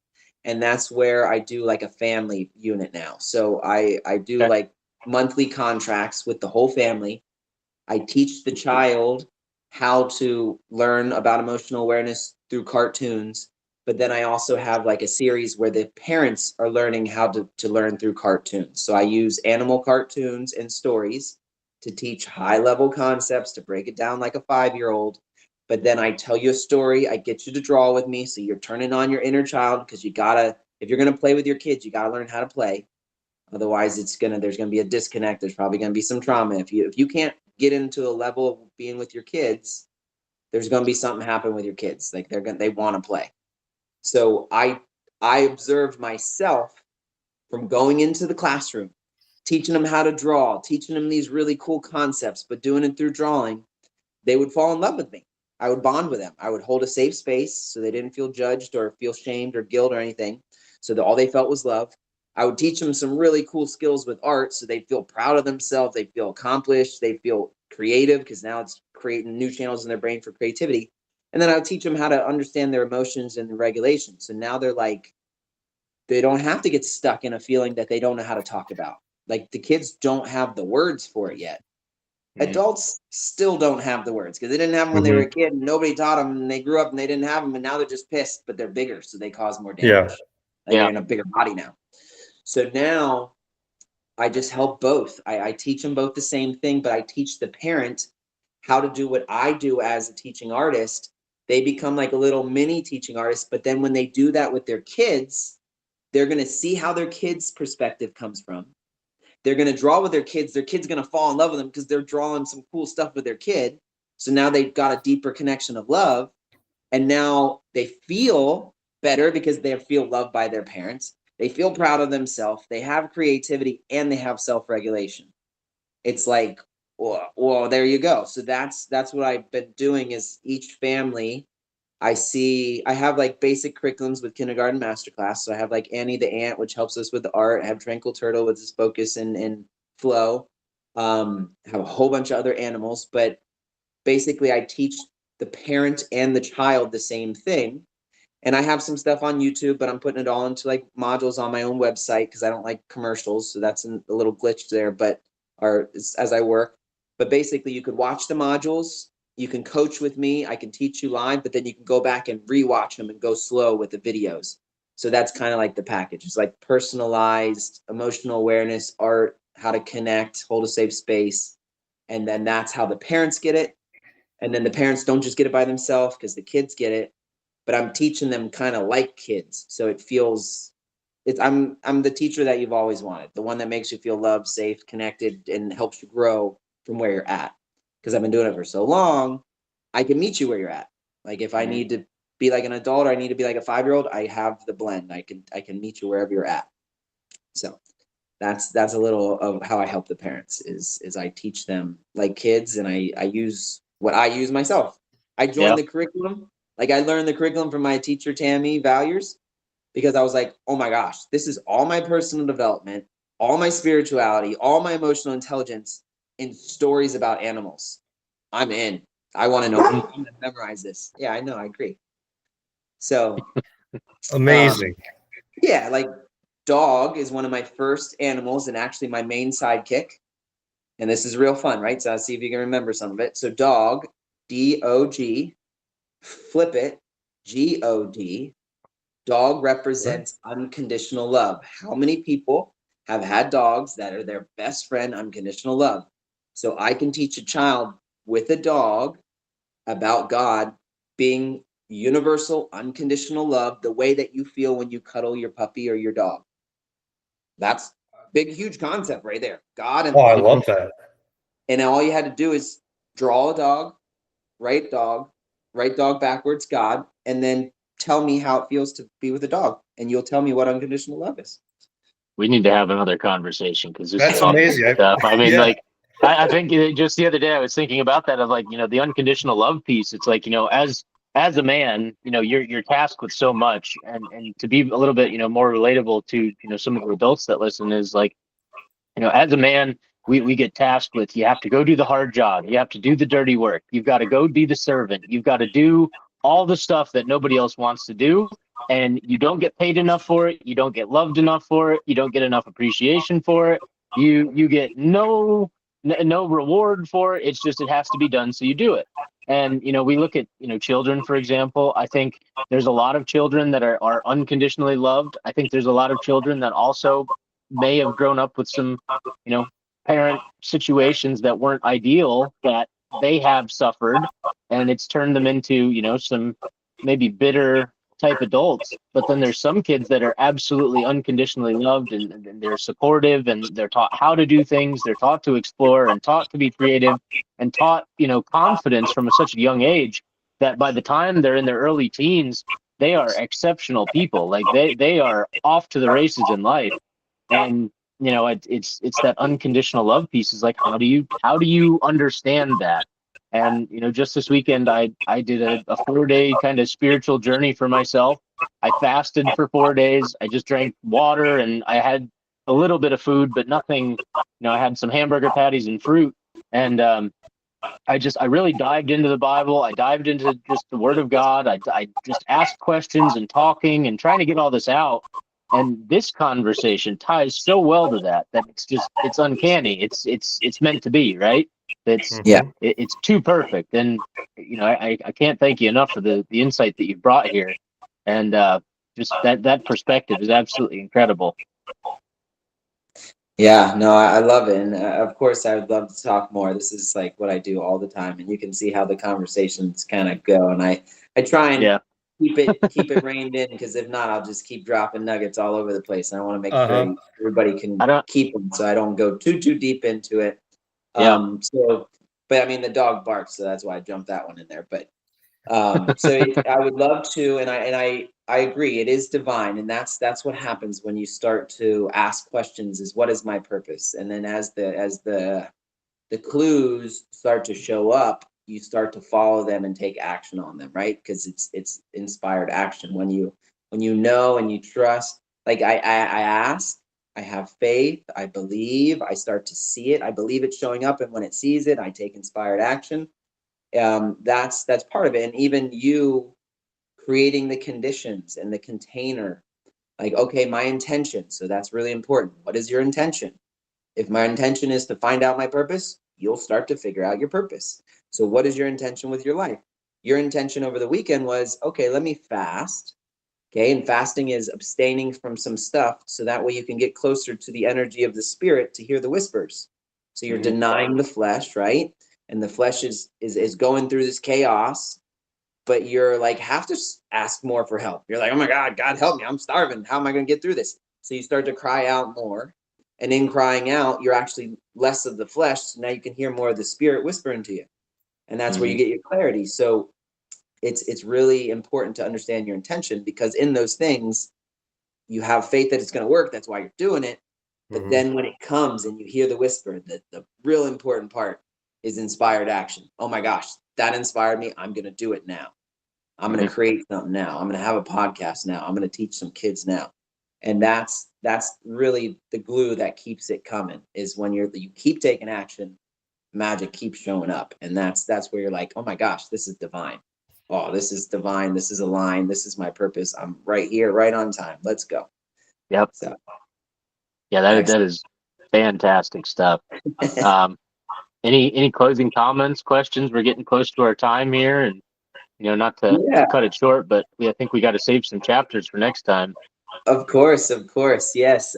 And that's where I do like a family unit now. So I do like monthly contracts with the whole family. I teach the child how to learn about emotional awareness through cartoons. But then I also have like a series where the parents are learning how to learn through cartoons. So I use animal cartoons and stories to teach high level concepts, to break it down like a 5-year-old. But then I tell you a story, I get you to draw with me. So you're turning on your inner child, because you gotta, if you're gonna play with your kids, you gotta learn how to play. Otherwise, there's gonna be a disconnect. There's probably gonna be some trauma. If you can't get into a level of being with your kids, there's gonna be something happen with your kids. Like they want to play. So I observed myself from going into the classroom, teaching them how to draw, teaching them these really cool concepts, but doing it through drawing. They would fall in love with me. I would bond with them. I would hold a safe space so they didn't feel judged or feel shamed or guilt or anything. So that all they felt was love. I would teach them some really cool skills with art so they feel proud of themselves. They feel accomplished. They feel creative, because now it's creating new channels in their brain for creativity. And then I would teach them how to understand their emotions and the regulation. So now they're like, they don't have to get stuck in a feeling that they don't know how to talk about. Like the kids don't have the words for it yet. Adults still don't have the words because they didn't have them when they were a kid and nobody taught them, and they grew up and they didn't have them, and now they're just pissed, but they're bigger, so they cause more damage. They're in a bigger body now. So now I just help both. I teach them both the same thing, but I teach the parent how to do what I do as a teaching artist. They become like a little mini teaching artist, but then when they do that with their kids, they're going to see how their kids' perspective comes from. They're going to draw with their kids. Their kid's going to fall in love with them because they're drawing some cool stuff with their kid. So now they've got a deeper connection of love. And now they feel better because they feel loved by their parents. They feel proud of themselves. They have creativity and they have self-regulation. It's like, well, there you go. So that's what I've been doing is each family I have like basic curriculums with kindergarten masterclass. So I have like Annie the ant, which helps us with the art. I have Tranquil Turtle with his focus and flow. I have a whole bunch of other animals, but basically I teach the parent and the child the same thing. And I have some stuff on YouTube, but I'm putting it all into like modules on my own website because I don't like commercials. So that's a little glitch there, but as I work. But basically you could watch the modules. You can coach with me. I can teach you live, but then you can go back and rewatch them and go slow with the videos. So that's kind of like the package. It's like personalized emotional awareness, art, how to connect, hold a safe space. And then that's how the parents get it. And then the parents don't just get it by themselves because the kids get it, but I'm teaching them kind of like kids. So it feels I'm the teacher that you've always wanted, the one that makes you feel loved, safe, connected, and helps you grow from where you're at. Because I've been doing it for so long, I can meet you where you're at. Like if I need to be like an adult or I need to be like a 5-year-old, I have the blend. I can meet you wherever you're at. So that's a little of how I help the parents is I teach them like kids, and I use what I use myself. I joined the curriculum. Like I learned the curriculum from my teacher, Tammy Values, because I was like, oh my gosh, this is all my personal development, all my spirituality, all my emotional intelligence in stories about animals. I'm in. I want to know. I'm going to memorize this. Yeah, I know. I agree. So amazing. Yeah, like dog is one of my first animals and actually my main sidekick. And this is real fun, right? So I'll see if you can remember some of it. So dog, D-O-G, flip it, G-O-D. Dog represents unconditional love. How many people have had dogs that are their best friend, unconditional love? So I can teach a child with a dog about God being universal, unconditional love, the way that you feel when you cuddle your puppy or your dog. That's big, huge concept right there. God and I love that. And all you had to do is draw a dog, write dog backwards, God, and then tell me how it feels to be with a dog, and you'll tell me what unconditional love is. We need to have another conversation because this That's is awesome amazing. stuff. I mean, like, I think just the other day I was thinking about that of like, the unconditional love piece. It's like, as a man, you're tasked with so much, and to be a little bit, more relatable to, some of the adults that listen is like, as a man, we get tasked with, you have to go do the hard job. You have to do the dirty work. You've got to go be the servant. You've got to do all the stuff that nobody else wants to do. And you don't get paid enough for it. You don't get loved enough for it. You don't get enough appreciation for it. You get no no reward for it. It's just, it has to be done, so you do it. And we look at children, for example. I think there's a lot of children that are unconditionally loved. I think there's a lot of children that also may have grown up with some parent situations that weren't ideal, that they have suffered, and it's turned them into some maybe bitter type adults. But then there's some kids that are absolutely unconditionally loved, and they're supportive, and they're taught how to do things. They're taught to explore and taught to be creative and taught confidence from such a young age, that by the time they're in their early teens, they are exceptional people. Like they are off to the races in life. And it's that unconditional love piece. Is like, how do you understand that? And just this weekend, I did a 4-day kind of spiritual journey for myself. I fasted for 4 days. I just drank water, and I had a little bit of food, but nothing. I had some hamburger patties and fruit. And I really dived into the Bible. I dived into just the Word of God. I just asked questions and talking and trying to get all this out. And this conversation ties so well to that it's uncanny. It's meant to be, right? It's Yeah. it's too perfect. And I can't thank you enough for the insight that you brought here. And just that perspective is absolutely incredible. Yeah, no, I love it. And of course, I would love to talk more. This is like what I do all the time. And you can see how the conversations kind of go. And I try and Yeah. keep it reined in, because if not, I'll just keep dropping nuggets all over the place. And I want to make Uh-huh. sure everybody I can don't. keep them, so I don't go too deep into it. Yeah. But I mean, the dog barks, so that's why I jumped that one in there. But I would love to, and I agree, it is divine, and that's what happens when you start to ask questions: is what is my purpose? And then as the clues start to show up, you start to follow them and take action on them, right? Because it's inspired action when you know and you trust. Like I ask, I have faith, I believe, I start to see it, I believe it's showing up, and when it sees it, I take inspired action. That's part of it. And even you creating the conditions and the container, like, okay, my intention, so that's really important. What is your intention? If my intention is to find out my purpose, you'll start to figure out your purpose. So what is your intention with your life? Your intention over the weekend was, okay, let me fast. Okay, and fasting is abstaining from some stuff, so that way you can get closer to the energy of the spirit to hear the whispers. So you're denying the flesh, right? And the flesh is going through this chaos, but you're like, have to ask more for help. You're like, oh my God help me, I'm starving, how am I going to get through this? So you start to cry out more, and in crying out, you're actually less of the flesh, so now you can hear more of the spirit whispering to you, and that's where you get your clarity. So it's really important to understand your intention, because in those things you have faith that it's going to work, that's why you're doing it. But then when it comes and you hear the whisper, the real important part is inspired action. Oh my gosh, that inspired me, I'm going to do it now. I'm going to create something now. I'm going to have a podcast now. I'm going to teach some kids now. And that's really the glue that keeps it coming, is when you keep taking action, magic keeps showing up. And that's where you're like, oh my gosh, this is divine. Oh, this is divine. This is aligned. This is my purpose. I'm right here, right on time. Let's go. Yep. So Yeah, that is fantastic stuff. Um, any closing comments, questions? We're getting close to our time here, and not to cut it short, but I think we got to save some chapters for next time. Of course, yes.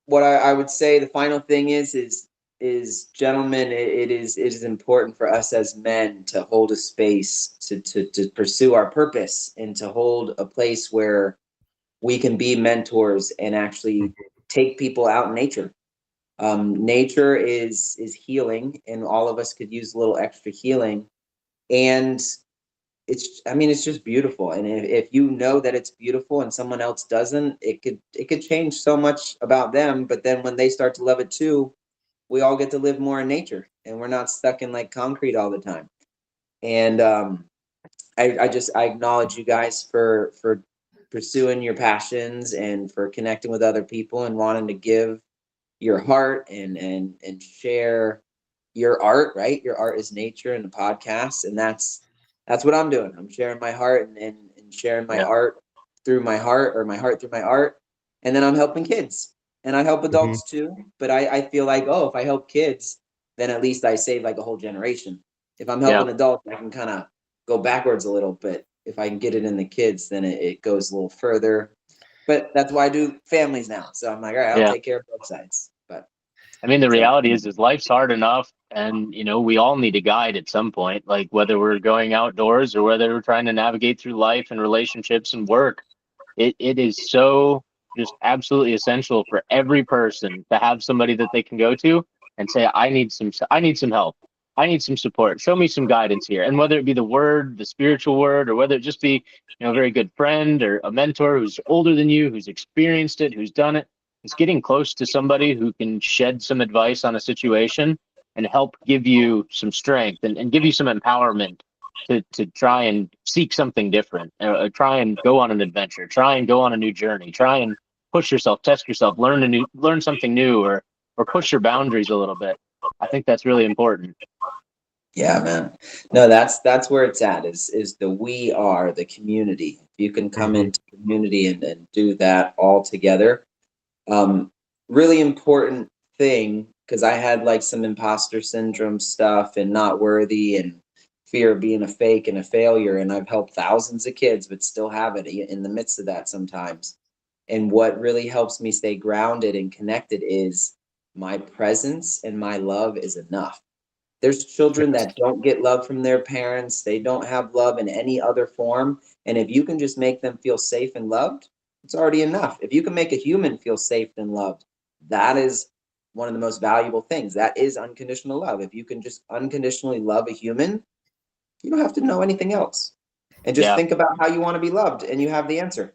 What I would say, the final thing is gentlemen, it is important for us as men to hold a space to pursue our purpose, and to hold a place where we can be mentors and actually take people out in nature. Nature is healing, and all of us could use a little extra healing. And it's just beautiful. And if you know that it's beautiful and someone else doesn't, it could change so much about them. But then when they start to love it too, we all get to live more in nature, and we're not stuck in like concrete all the time. And I acknowledge you guys for pursuing your passions, and for connecting with other people, and wanting to give your heart and share your art, right? Your art is nature, and the podcast. And that's what I'm doing. I'm sharing my heart, and sharing my art through my heart, or my heart through my art. And then I'm helping kids. and I help Mm-hmm. adults too. But I feel like, oh, if I help kids, then at least I save like a whole generation. If I'm helping adults, I can kind of go backwards a little. But if I can get it in the kids, then it goes a little further. But that's why I do families now. So I'm like, all right, I'll take care of both sides. But I mean, the reality is life's hard enough, and we all need a guide at some point. Like whether we're going outdoors or whether we're trying to navigate through life and relationships and work, it is so just absolutely essential for every person to have somebody that they can go to and say, I need some help. I need some support. Show me some guidance here. And whether it be the word, the spiritual word, or whether it just be, a very good friend or a mentor who's older than you, who's experienced it, who's done it, it's getting close to somebody who can shed some advice on a situation and help give you some strength and give you some empowerment to try and seek something different, try and go on an adventure, try and go on a new journey, try and push yourself, test yourself, learn something new, or push your boundaries a little bit. I think that's really important. Yeah, man. No, that's where it's at, is we are the community. If you can come into community and do that all together. Really important thing, because I had like some imposter syndrome stuff and not worthy and fear of being a fake and a failure. And I've helped thousands of kids, but still have it in the midst of that sometimes. And what really helps me stay grounded and connected is my presence and my love is enough. There's children that don't get love from their parents. They don't have love in any other form. And if you can just make them feel safe and loved, it's already enough. If you can make a human feel safe and loved, that is one of the most valuable things. That is unconditional love. If you can just unconditionally love a human, you don't have to know anything else. And just think about how you want to be loved, and you have the answer.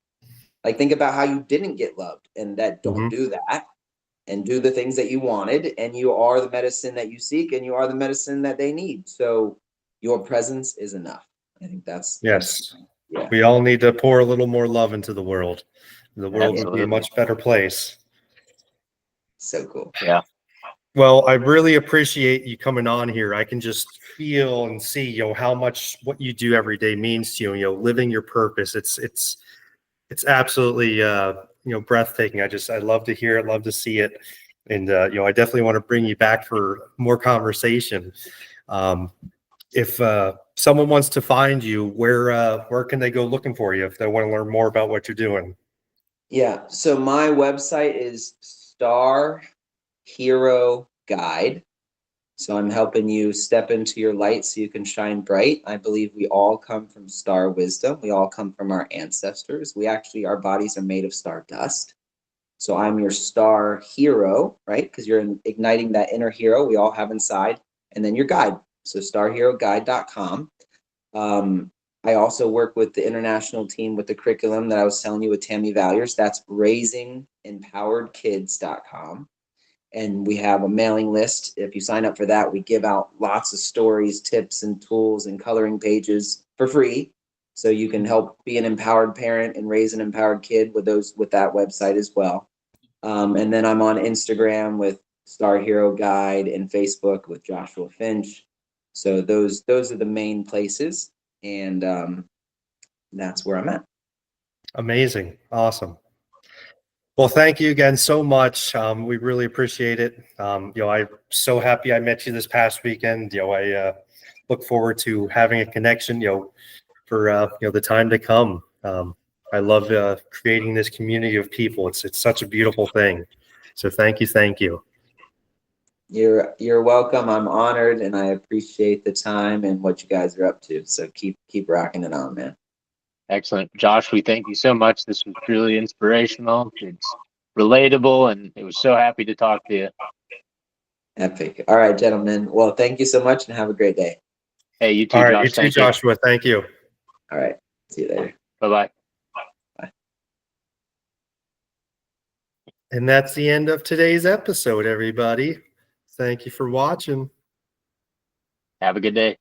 Like, think about how you didn't get loved, and that don't do that, and do the things that you wanted, and you are the medicine that you seek, and you are the medicine that they need. So your presence is enough. I think that's yeah. We all need to pour a little more love into the world. The world would be a much better place. So cool. Yeah. Well, I really appreciate you coming on here. I can just feel and see, how much what you do every day means to you. Living your purpose. It's absolutely breathtaking. I love to hear it, love to see it, and I definitely want to bring you back for more conversation. If someone wants to find you, where can they go looking for you if they want to learn more about what you're doing? Yeah. So my website is Star Hero Guide. So I'm helping you step into your light so you can shine bright. I believe we all come from star wisdom. We all come from our ancestors. Our bodies are made of star dust. So I'm your star hero, right? Because you're igniting that inner hero we all have inside. And then your guide. So starheroguide.com. I also work with the international team with the curriculum that I was telling you with Tammy Valyers. That's raisingempoweredkids.com. And we have a mailing list. If you sign up for that, we give out lots of stories, tips, and tools and coloring pages for free. So you can help be an empowered parent and raise an empowered kid with that website as well. And then I'm on Instagram with Star Hero Guide and Facebook with Joshua Finch. So those are the main places. And that's where I'm at. Amazing. Awesome. Well, thank you again so much. We really appreciate it. I'm so happy I met you this past weekend. I look forward to having a connection, for the time to come. I love creating this community of people. It's such a beautiful thing. So thank you. You're welcome. I'm honored, and I appreciate the time and what you guys are up to. So keep rocking it on, man. Excellent. Josh, we thank you so much. This was really inspirational. It's relatable, and it was so happy to talk to you. Epic. All right, gentlemen. Well, thank you so much and have a great day. Hey, you too, All right, Josh. you too, Thank Joshua. you. Thank you. All right. See you later. Bye-bye. Bye. And that's the end of today's episode, everybody. Thank you for watching. Have a good day.